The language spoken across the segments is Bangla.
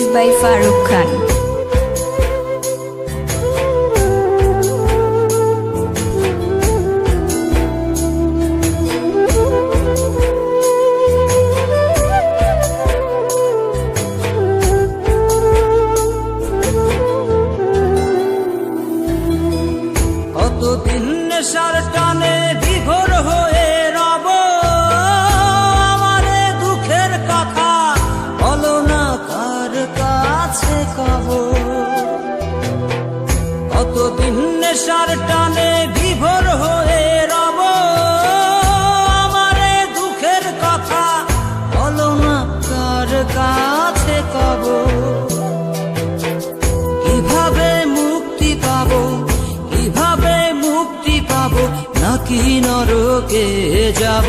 released by Farooq Khan. কতদিন নেশার টানে বিভোর হয়ে রব, আমারে দুঃখের কথা বলো না কার কাছে কব। কতদিন নেশার টানে বিভোর হয়ে রব, আমারে দুঃখের কথা বলো না কার কাছে কব। কিভাবে মুক্তি পাবো, কিভাবে মুক্তি পাবো, নাকি নরকে যাব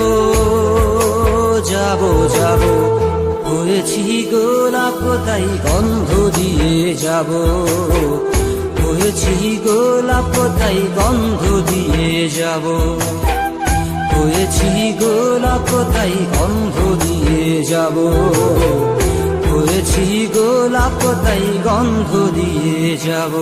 যাব যাব। হয়েছি গোলাপ তাই গন্ধ দিয়ে যাব, হয়েছি গোলাপ তাই গন্ধ দিয়ে যাব, হয়েছি গোলাপ তাই গন্ধ দিয়ে যাব, হয়েছি গোলাপ তাই গন্ধ দিয়ে যাব।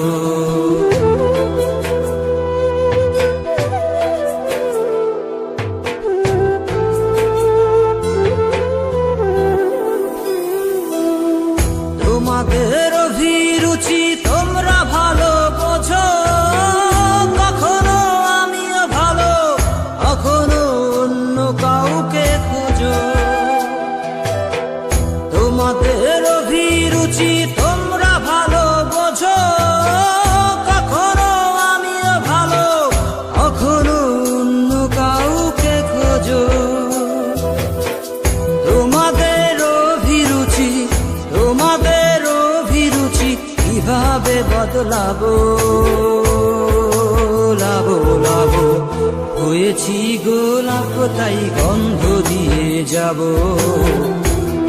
তোমাদের অভিরুচি তোমরা ভালো বোঝো, কখনো আমিও ভালো, কখনো অন্য কাউকে খোঁজো। তোমাদের অভিরুচি তোমরা ভালো বোঝো, কখনো আমিও ভালো, কখনো অন্য কাউকে খোঁজো। তোমাদের অভিরুচি, তোমাদের অভিরুচি কিভাবে বদলাবো লাবো লাবো। হয়েছি গোলাপ তাই গন্ধ দিয়ে যাব,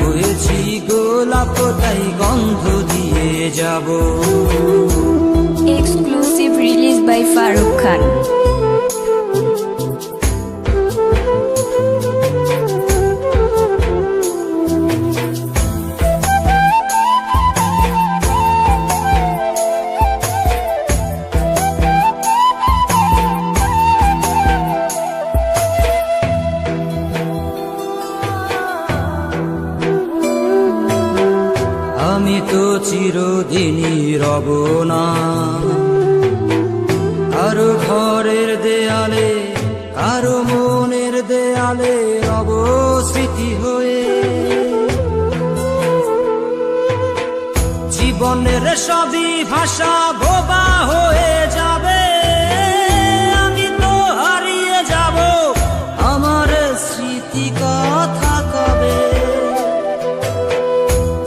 হয়েছি গোলাপ তাই গন্ধ দিয়ে যাব। Exclusive released by Farooq Khan. আমি তো চিরদিনই রব না কারো ঘরের দেয়ালে, কারো মনের দেয়ালে রব স্মৃতি হয়ে। জীবনের সবই ভাষা বোবা হয়ে যাবে, আমি তো হারিয়ে যাব, আমার স্মৃতি কথা কবে।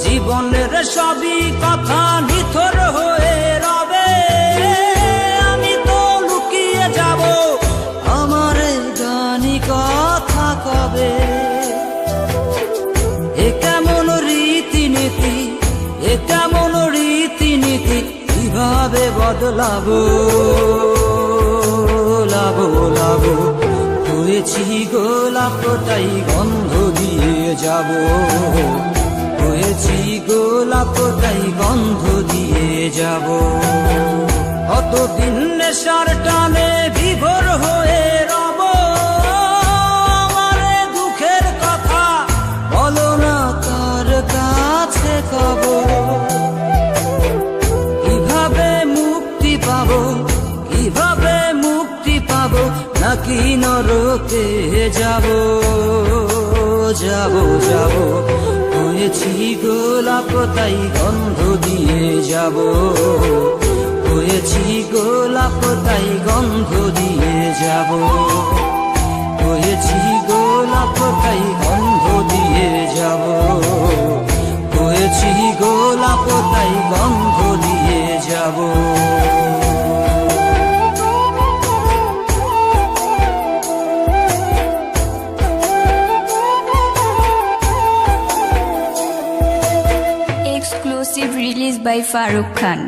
জীবনের সবই কথা নিথর হয়ে রবে, আমি তো লুকিয়ে যাব, আমার গানি কথা কবে। এ কেমন রীতিনীতি, এ কেমন রীতিনীতি, কিভাবে বদলাবো লাবো লাবো। হয়েছি গোলাপ তাই গন্ধ দিয়ে যাব, হয়েছি গোলাপ তাই গন্ধ দিয়ে যাব। কতদিন নেশার টানে বিভোর হয়ে রব, আমারে দুঃখের কথা বলো না কার কাছে কব। কিভাবে মুক্তি পাবো, কিভাবে মুক্তি পাবো, নাকি নরকে যাব যাব যাব। হয়েছি গোলাপ তাই গন্ধ দিয়ে যাব, হয়েছি গোলাপ তাই গন্ধ দিয়ে যাব, হয়েছি গোলাপ তাই গন্ধ দিয়ে যাব, হয়েছি গোলাপ তাই গন্ধ দিয়ে যাব। Exclusive released by Farooq Khan.